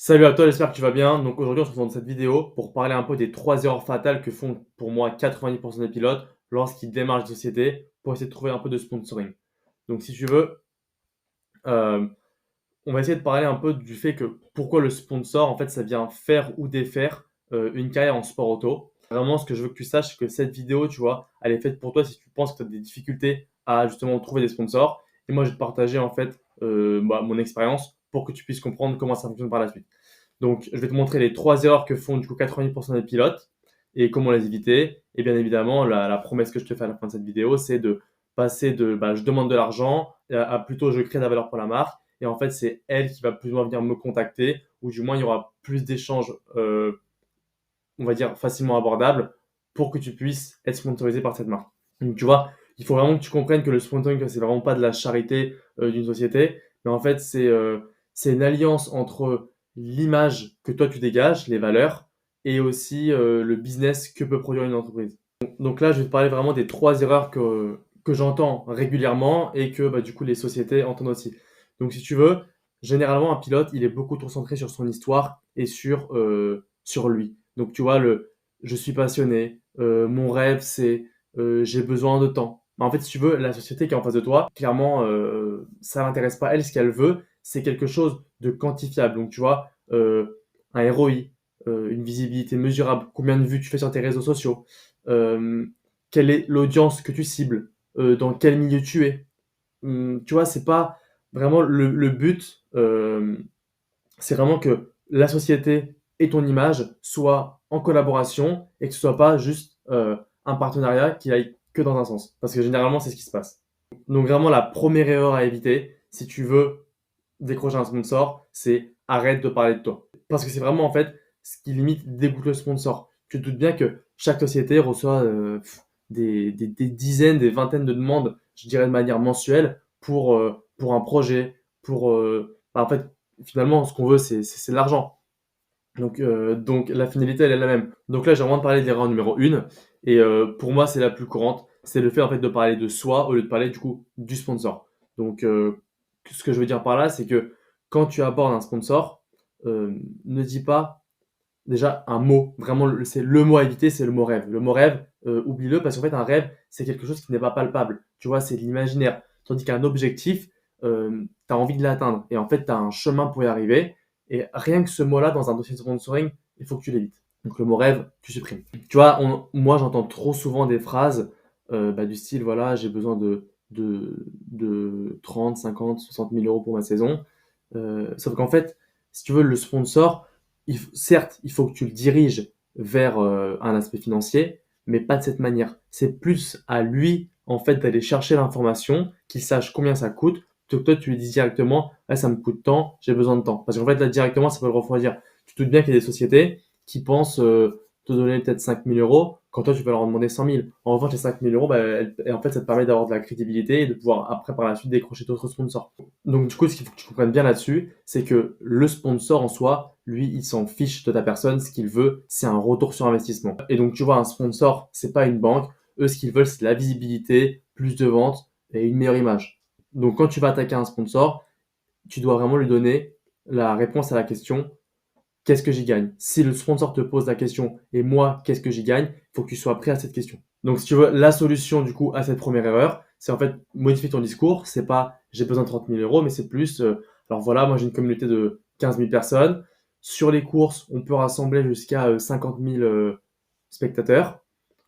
Salut à toi, j'espère que tu vas bien. Donc aujourd'hui, on se retrouve dans cette vidéo pour parler un peu des 3 erreurs fatales que font pour moi 90 des pilotes lorsqu'ils démarrent une société pour essayer de trouver un peu de sponsoring. Donc si tu veux, heu, on va essayer de parler un peu du fait que pourquoi le sponsor, en fait, ça vient faire ou défaire, une carrière en sport auto. Vraiment, ce que je veux que tu saches, c'est que cette vidéo, tu vois, elle est faite pour toi si tu penses que tu as des difficultés à justement trouver des sponsors et moi, je vais te partager en fait, mon expérience pour que tu puisses comprendre comment ça fonctionne par la suite. Donc, je vais te montrer les 3 erreurs que font du coup 90 des pilotes et comment les éviter. Et bien évidemment, la promesse que je te fais à la fin de cette vidéo, c'est de passer de je demande de l'argent à plutôt je crée de la valeur pour la marque. Et en fait, c'est elle qui va plus ou moins venir me contacter, ou du moins il y aura plus d'échanges, on va dire facilement abordables, pour que tu puisses être sponsorisé par cette marque. Donc, tu vois, il faut vraiment que tu comprennes que le sponsoring, c'est vraiment pas de la charité d'une société, mais en fait, c'est une alliance entre l'image que toi tu dégages, les valeurs, et aussi le business que peut produire une entreprise. Donc là, je vais te parler vraiment des 3 erreurs que j'entends régulièrement et que du coup les sociétés entendent aussi. Donc si tu veux, généralement un pilote, il est beaucoup trop centré sur son histoire et sur lui. Donc tu vois, je suis passionné, mon rêve c'est j'ai besoin de temps. Mais en fait, si tu veux, la société qui est en face de toi, clairement, ça l'intéresse pas. Elle, ce qu'elle veut, c'est quelque chose de quantifiable. Donc tu vois, un ROI, une visibilité mesurable, combien de vues tu fais sur tes réseaux sociaux, euh, quelle est l'audience que tu cibles, dans quel milieu tu es. Tu vois, c'est pas vraiment le but, c'est vraiment que la société et ton image soient en collaboration et que ce soit pas juste un partenariat qui aille que dans un sens. Parce que généralement, c'est ce qui se passe. Donc vraiment, la première erreur à éviter, si tu veux décrocher un sponsor, c'est arrête de parler de toi. Parce que c'est vraiment en fait ce qui limite dégoûte le sponsor. Tu te doutes bien que chaque société reçoit des dizaines, des vingtaines de demandes, je dirais de manière mensuelle, pour un projet, en fait, finalement, ce qu'on veut, c'est de l'argent. Donc la finalité, elle est la même. Donc là, j'ai vraiment parlé de l'erreur numéro 1. Et pour moi, c'est la plus courante. C'est le fait en fait de parler de soi au lieu de parler du coup du sponsor. Donc ce que je veux dire par là, c'est que quand tu abordes un sponsor, ne dis pas déjà un mot. Vraiment, c'est le mot à éviter, c'est le mot rêve. Le mot rêve, oublie-le parce qu'en fait, un rêve, c'est quelque chose qui n'est pas palpable. Tu vois, c'est de l'imaginaire. Tandis qu'un objectif, tu as envie de l'atteindre. Et en fait, tu as un chemin pour y arriver. Et rien que ce mot-là, dans un dossier de sponsoring, il faut que tu l'évites. Donc le mot rêve, tu supprimes. Tu vois, moi, j'entends trop souvent des phrases du style, voilà, j'ai besoin de 30, 50, 60 000 euros pour ma saison. Sauf qu'en fait, si tu veux, le sponsor, certes, il faut que tu le diriges vers un aspect financier, mais pas de cette manière. C'est plus à lui, en fait, d'aller chercher l'information, qu'il sache combien ça coûte, plutôt que toi, tu lui dis directement, ah, ça me coûte tant, j'ai besoin de temps. Parce qu'en fait, là, directement, ça peut le refroidir. Tu te doutes bien qu'il y a des sociétés qui pensent te donner peut-être 5 000 euros, quand toi, tu vas leur en demander 100 000. En revanche, les 5 000 euros, en fait, ça te permet d'avoir de la crédibilité et de pouvoir, après, par la suite, décrocher d'autres sponsors. Donc, du coup, ce qu'il faut que tu comprennes bien là-dessus, c'est que le sponsor en soi, lui, il s'en fiche de ta personne. Ce qu'il veut, c'est un retour sur investissement. Et donc, tu vois, un sponsor, c'est pas une banque. Eux, ce qu'ils veulent, c'est de la visibilité, plus de ventes et une meilleure image. Donc, quand tu vas attaquer un sponsor, tu dois vraiment lui donner la réponse à la question qu'est-ce que j'y gagne? Si le sponsor te pose la question et moi, qu'est-ce que j'y gagne? Il faut que tu sois prêt à cette question. Donc, si tu veux, la solution du coup à cette première erreur, c'est en fait modifier ton discours. C'est pas j'ai besoin de 30 000 euros, mais c'est plus alors voilà, moi j'ai une communauté de 15 000 personnes. Sur les courses, on peut rassembler jusqu'à 50 000 spectateurs.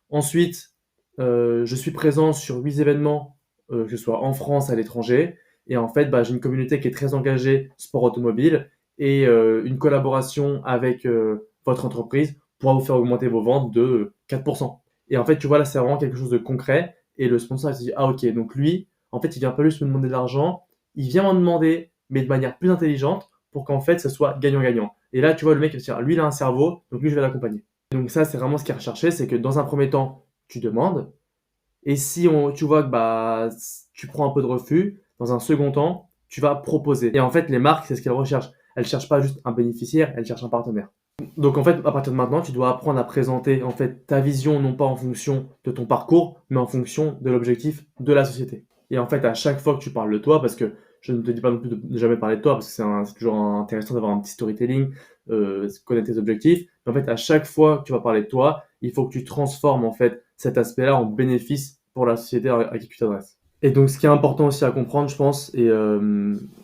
Ensuite, je suis présent sur 8 événements, que ce soit en France, à l'étranger. Et en fait, j'ai une communauté qui est très engagée sport automobile et une collaboration avec votre entreprise pourra vous faire augmenter vos ventes de 4%. Et en fait, tu vois, là, c'est vraiment quelque chose de concret. Et le sponsor, il se dit, ah ok, donc lui, en fait, il vient pas juste me demander de l'argent, il vient m'en demander, mais de manière plus intelligente pour qu'en fait, ça soit gagnant-gagnant. Et là, tu vois, le mec, il va se dire, lui, il a un cerveau, donc lui, je vais l'accompagner. Donc ça, c'est vraiment ce qui est recherché, c'est que dans un premier temps, tu demandes, et si tu vois que tu prends un peu de refus, dans un second temps, tu vas proposer. Et en fait, les marques, c'est ce qu'elles recherchent. Elles ne cherchent pas juste un bénéficiaire, elles cherchent un partenaire. Donc en fait, à partir de maintenant, tu dois apprendre à présenter en fait ta vision non pas en fonction de ton parcours, mais en fonction de l'objectif de la société. Et en fait, à chaque fois que tu parles de toi, parce que Je ne te dis pas non plus de jamais parler de toi parce que c'est toujours intéressant d'avoir un petit storytelling, connaître tes objectifs. Mais en fait, à chaque fois que tu vas parler de toi, il faut que tu transformes en fait cet aspect-là en bénéfice pour la société à qui tu t'adresses. Et donc, ce qui est important aussi à comprendre, je pense, et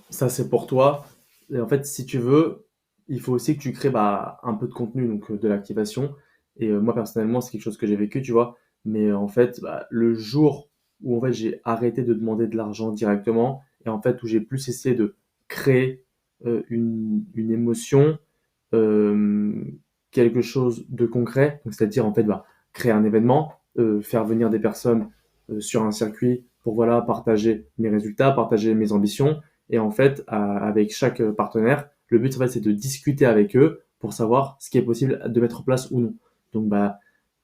ça c'est pour toi, et en fait, si tu veux, il faut aussi que tu crées un peu de contenu, donc de l'activation. Et moi, personnellement, c'est quelque chose que j'ai vécu, tu vois. Mais en fait, le jour où en fait, j'ai arrêté de demander de l'argent directement, et en fait, où j'ai plus essayé de créer une émotion, euh, quelque chose de concret, donc c'est-à-dire en fait, créer un événement, faire venir des personnes sur un circuit pour voilà, partager mes résultats, partager mes ambitions. Et en fait, avec chaque partenaire, le but en fait, c'est de discuter avec eux pour savoir ce qui est possible de mettre en place ou non. Donc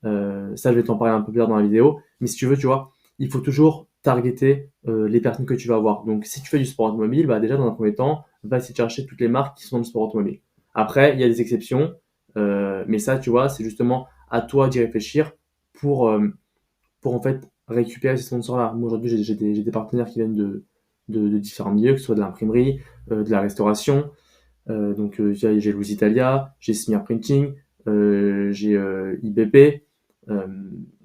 ça, je vais t'en parler un peu plus tard dans la vidéo. Mais si tu veux, tu vois, il faut toujours targeter les personnes que tu vas avoir. Donc si tu fais du sport automobile, déjà dans un premier temps, va essayer de chercher toutes les marques qui sont dans le sport automobile. Après, il y a des exceptions, mais ça, tu vois, c'est justement à toi d'y réfléchir pour, euh, pour en fait récupérer ces sponsors-là. Moi aujourd'hui, j'ai des partenaires qui viennent de différents milieux, que ce soit de l'imprimerie, de la restauration. Donc j'ai Louis Italia, j'ai Smear Printing, j'ai IBP, euh,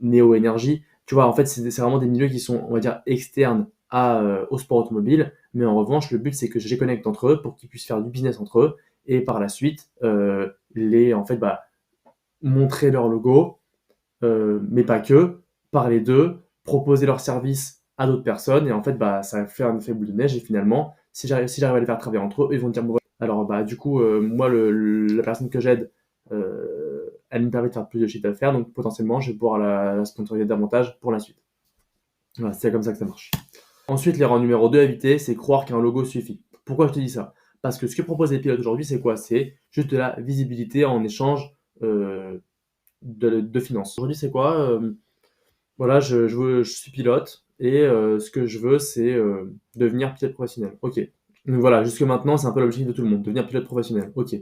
Neo Energy. Tu vois, en fait, c'est vraiment des milieux qui sont, on va dire, externes au sport automobile. Mais en revanche, le but, c'est que je les connecte entre eux pour qu'ils puissent faire du business entre eux. Et par la suite, en fait, montrer leur logo, mais pas que, parler d'eux, proposer leurs services à d'autres personnes, et en fait, ça va faire un effet boule de neige, et finalement, si j'arrive à les faire travailler entre eux, ils vont dire, bon, voilà. Alors, du coup, moi, la personne que j'aide, elle me permet de faire plus de chiffre d'affaires, donc potentiellement, je vais pouvoir la sponsoriser davantage pour la suite. Voilà, c'est comme ça que ça marche. Ensuite, l'erreur numéro 2 à éviter, c'est croire qu'un logo suffit. Pourquoi je te dis ça? Parce que ce que proposent les pilotes aujourd'hui, c'est quoi? C'est juste de la visibilité en échange de finances. Aujourd'hui, c'est quoi? Voilà, je suis pilote et ce que je veux, c'est devenir pilote professionnel. Ok. Donc voilà, jusque maintenant, c'est un peu l'objectif de tout le monde, devenir pilote professionnel. Ok.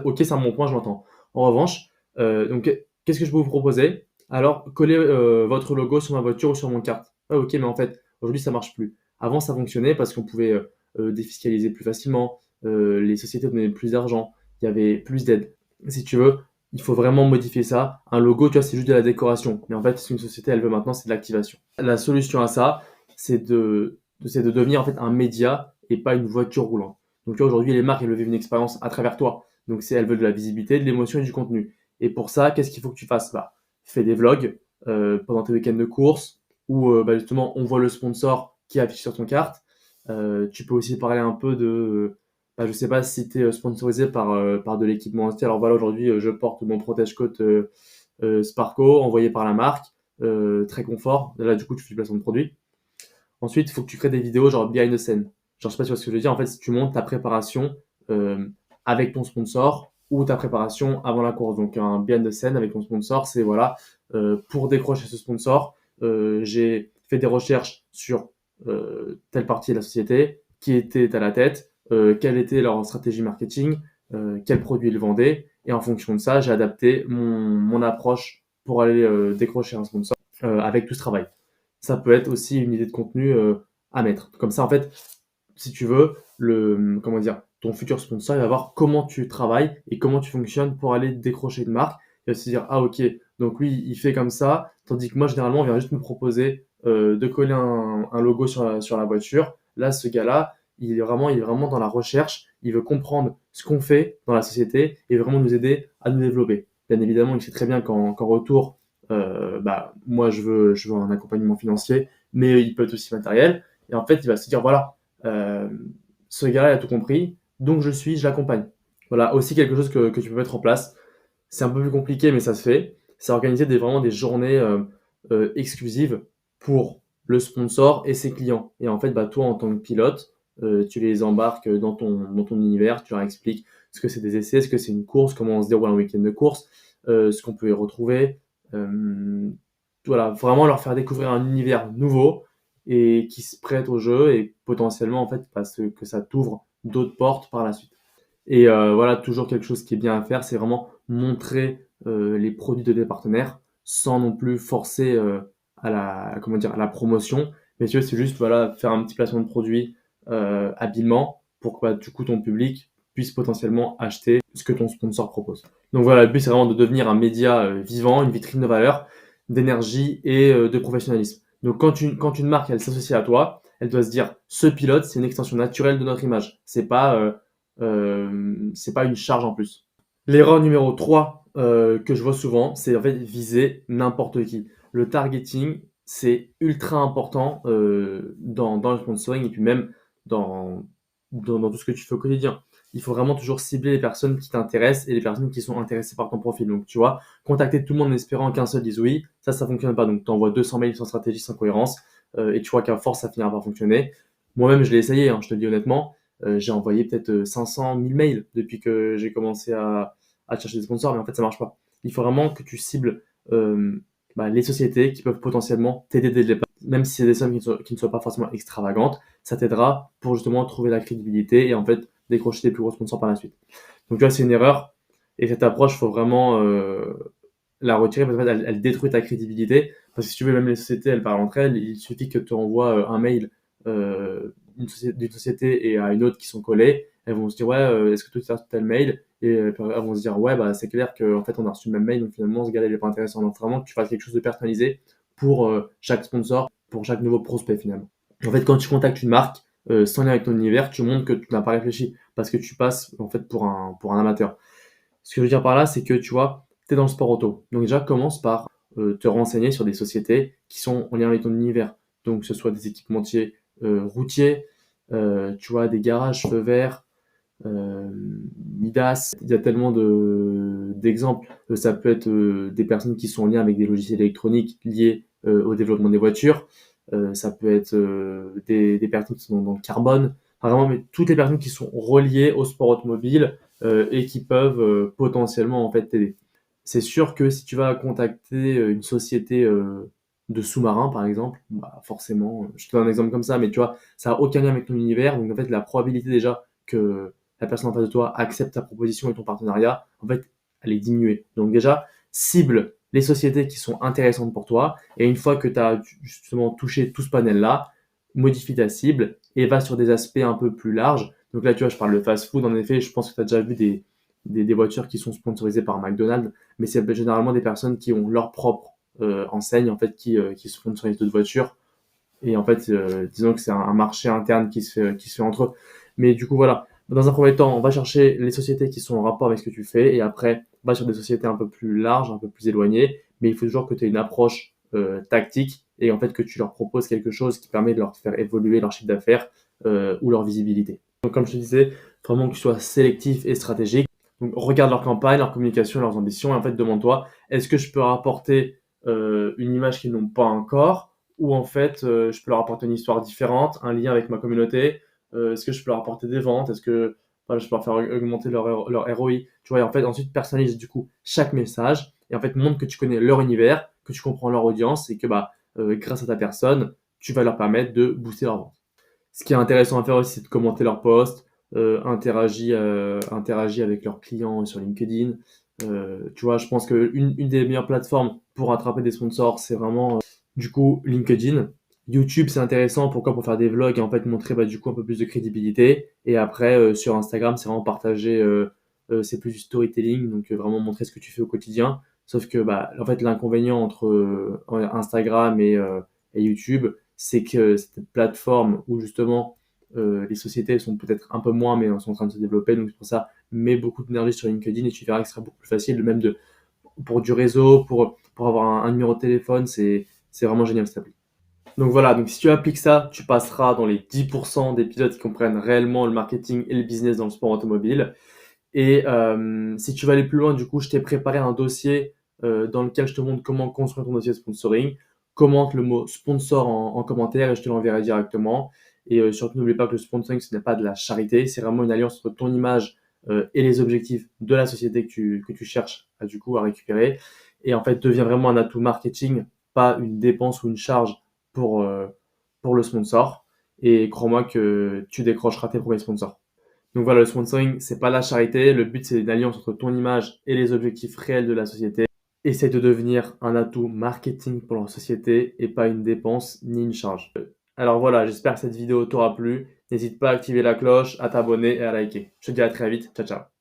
Ok, c'est un bon point, je l'entends. En revanche, donc, qu'est-ce que je peux vous proposer? Alors, collez votre logo sur ma voiture ou sur mon carte. Ah, ok, mais en fait, aujourd'hui, ça marche plus. Avant, ça fonctionnait parce qu'on pouvait défiscaliser plus facilement, les sociétés donnaient plus d'argent, il y avait plus d'aide. Si tu veux, il faut vraiment modifier ça. Un logo, tu vois, c'est juste de la décoration. Mais en fait, ce qu'une société, elle veut maintenant, c'est de l'activation. La solution à ça, c'est de devenir en fait un média et pas une voiture roulante. Donc, tu vois, aujourd'hui, les marques, elles veulent vivre une expérience à travers toi. Donc, elles veulent de la visibilité, de l'émotion et du contenu. Et pour ça, qu'est-ce qu'il faut que tu fasses? Fais des vlogs pendant tes week-ends de course où justement, on voit le sponsor qui affiche sur ton carte. Tu peux aussi parler un peu de je sais pas si tu es sponsorisé par de l'équipement entier. Alors voilà, aujourd'hui, je porte mon protège-côte Sparco, envoyé par la marque, très confort. Là, du coup, tu fais du placement de produit. Ensuite, il faut que tu crées des vidéos genre behind the scene. Genre, je sais pas si tu vois ce que je veux dire. En fait, si tu montes ta préparation avec ton sponsor ou ta préparation avant la course. Donc, un behind the scene avec ton sponsor, c'est voilà, pour décrocher ce sponsor, j'ai fait des recherches sur telle partie de la société, qui était à la tête, quelle était leur stratégie marketing, quels produits ils vendaient. Et en fonction de ça, j'ai adapté mon approche pour aller décrocher un sponsor avec tout ce travail. Ça peut être aussi une idée de contenu à mettre. Comme ça, en fait, si tu veux, comment dire, ton futur sponsor, il va voir comment tu travailles et comment tu fonctionnes pour aller décrocher une marque. Il va se dire, ah ok, donc lui, il fait comme ça, tandis que moi, généralement, on vient juste me proposer de coller un logo sur la voiture. Là, ce gars-là, il est vraiment dans la recherche, il veut comprendre ce qu'on fait dans la société et vraiment nous aider à nous développer. Bien évidemment, il sait très bien qu'en retour, moi, je veux un accompagnement financier, mais il peut être aussi matériel. Et en fait, il va se dire, voilà, euh, ce gars-là, il a tout compris, donc je l'accompagne. Voilà, aussi quelque chose que tu peux mettre en place. C'est un peu plus compliqué, mais ça se fait. C'est organiser vraiment des journées exclusives pour le sponsor et ses clients. Et en fait, toi, en tant que pilote, tu les embarques dans ton univers, tu leur expliques ce que c'est des essais, ce que c'est une course, comment on se déroule un week-end de course, ce qu'on peut y retrouver. Voilà, vraiment leur faire découvrir un univers nouveau et qui se prête au jeu et potentiellement, en fait, parce que ça t'ouvre d'autres portes par la suite. Et voilà, toujours quelque chose qui est bien à faire, c'est vraiment montrer les produits de tes partenaires sans non plus forcer comment dire, à la promotion. Mais tu vois, c'est juste voilà, faire un petit placement de produit habilement pour que du coup ton public puisse potentiellement acheter ce que ton sponsor propose. Donc voilà, le but c'est vraiment de devenir un média vivant, une vitrine de valeur, d'énergie et de professionnalisme. Donc quand une marque elle s'associe à toi, elle doit se dire ce pilote c'est une extension naturelle de notre image. C'est pas une charge en plus. L'erreur numéro 3 que je vois souvent, c'est en fait viser n'importe qui. Le targeting, c'est ultra important dans le sponsoring et puis même dans, dans tout ce que tu fais au quotidien. Il faut vraiment toujours cibler les personnes qui t'intéressent et les personnes qui sont intéressées par ton profil. Donc, tu vois, contacter tout le monde en espérant qu'un seul dise oui, ça fonctionne pas. Donc, tu envoies 200 mails sans stratégie, sans cohérence et tu vois qu'à force, ça finira par fonctionner. Moi-même, je l'ai essayé, hein, je te le dis honnêtement. J'ai envoyé peut-être 500 000 mails depuis que j'ai commencé à chercher des sponsors, mais en fait, ça marche pas. Il faut vraiment que tu cibles les sociétés qui peuvent potentiellement t'aider dès le départ, même si c'est des sommes qui ne soient pas forcément extravagantes, ça t'aidera pour justement trouver la crédibilité et en fait décrocher tes plus gros sponsors par la suite. Donc tu vois, c'est une erreur et cette approche, il faut vraiment la retirer parce qu'en fait, elle détruit ta crédibilité. Parce que si tu veux, même les sociétés, elles parlent entre elles. Il suffit que tu envoies un mail d'une société et à une autre qui sont collées. Elles vont se dire, ouais, est-ce que tu as tel mail? Et elles vont se dire, ouais, bah, c'est clair qu'en fait, on a reçu le même mail, donc finalement, ce gars-là, il n'est pas intéressant. Donc vraiment, que tu fasses quelque chose de personnalisé pour chaque sponsor, pour chaque nouveau prospect finalement. En fait, quand tu contactes une marque sans lien avec ton univers, tu montres que tu n'as pas réfléchi parce que tu passes en fait pour un amateur. Ce que je veux dire par là, c'est que tu vois, tu es dans le sport auto. Donc déjà, commence par te renseigner sur des sociétés qui sont en lien avec ton univers. Donc que ce soit des équipementiers routiers, tu vois, des garages feux verts, euh, Midas. Il y a tellement d'exemples. Ça peut être des personnes qui sont en lien avec des logiciels électroniques liés au développement des voitures. Ça peut être des personnes qui sont dans le carbone. Enfin, vraiment, mais toutes les personnes qui sont reliées au sport automobile et qui peuvent potentiellement en fait t'aider. C'est sûr que si tu vas contacter une société de sous-marins, par exemple, bah forcément, je te donne un exemple comme ça, mais tu vois, ça n'a aucun lien avec ton univers. Donc en fait, la probabilité déjà que la personne en face de toi accepte ta proposition et ton partenariat, en fait, elle est diminuée. Donc déjà, cible les sociétés qui sont intéressantes pour toi. Et une fois que tu as justement touché tout ce panel-là, modifie ta cible et va sur des aspects un peu plus larges. Donc là, tu vois, je parle de fast-food. En effet, je pense que tu as déjà vu des voitures qui sont sponsorisées par McDonald's, mais c'est généralement des personnes qui ont leur propre enseigne, en fait, qui sponsorisent d'autres voitures. Et en fait, disons que c'est un marché interne qui se fait entre eux. Mais du coup, voilà. Dans un premier temps, on va chercher les sociétés qui sont en rapport avec ce que tu fais. Et après, on va sur des sociétés un peu plus larges, un peu plus éloignées. Mais il faut toujours que tu aies une approche tactique et en fait que tu leur proposes quelque chose qui permet de leur faire évoluer leur chiffre d'affaires ou leur visibilité. Donc, comme je te disais, vraiment que tu sois sélectif et stratégique. Donc, regarde leur campagne, leur communication, leurs ambitions. Et en fait, demande-toi, est-ce que je peux leur apporter une image qu'ils n'ont pas encore où en fait je peux leur apporter une histoire différente, un lien avec ma communauté. Est-ce que je peux leur apporter des ventes? Est-ce que voilà, je peux leur faire augmenter leur ROI? Tu vois, et en fait, ensuite personnalise du coup chaque message et en fait montre que tu connais leur univers, que tu comprends leur audience et que bah, grâce à ta personne, tu vas leur permettre de booster leur vente. Ce qui est intéressant à faire aussi, c'est de commenter leurs posts, interagis avec leurs clients sur LinkedIn. Tu vois, je pense une des meilleures plateformes pour attraper des sponsors, c'est vraiment du coup LinkedIn. YouTube, c'est intéressant. Pourquoi? Pour faire des vlogs et en fait montrer bah, du coup un peu plus de crédibilité. Et après, sur Instagram, c'est vraiment partager, c'est plus du storytelling, donc vraiment montrer ce que tu fais au quotidien. Sauf que bah, en fait, l'inconvénient entre Instagram et YouTube, c'est que cette plateforme où justement les sociétés sont peut-être un peu moins, mais sont en train de se développer. Donc c'est pour ça, mets beaucoup d'énergie sur LinkedIn et tu verras que ce sera beaucoup plus facile, même pour du réseau, pour avoir un numéro de téléphone, c'est vraiment génial cette appli. Donc voilà, donc si tu appliques ça, tu passeras dans les 10% des pilotes qui comprennent réellement le marketing et le business dans le sport automobile. Et si tu veux aller plus loin, du coup, je t'ai préparé un dossier dans lequel je te montre comment construire ton dossier de sponsoring. Commente le mot sponsor en commentaire et je te l'enverrai directement. Et surtout, n'oublie pas que le sponsoring, ce n'est pas de la charité, c'est vraiment une alliance entre ton image et les objectifs de la société que tu cherches du coup, à récupérer. Et en fait, devient vraiment un atout marketing, pas une dépense ou une charge pour, euh, pour le sponsor. Et crois-moi que tu décrocheras tes premiers sponsors. Donc voilà, le sponsoring, c'est pas la charité. Le but, c'est une alliance entre ton image et les objectifs réels de la société. Essaye de devenir un atout marketing pour la société et pas une dépense ni une charge. Alors voilà, j'espère que cette vidéo t'aura plu. N'hésite pas à activer la cloche, à t'abonner et à liker. Je te dis à très vite. Ciao, ciao.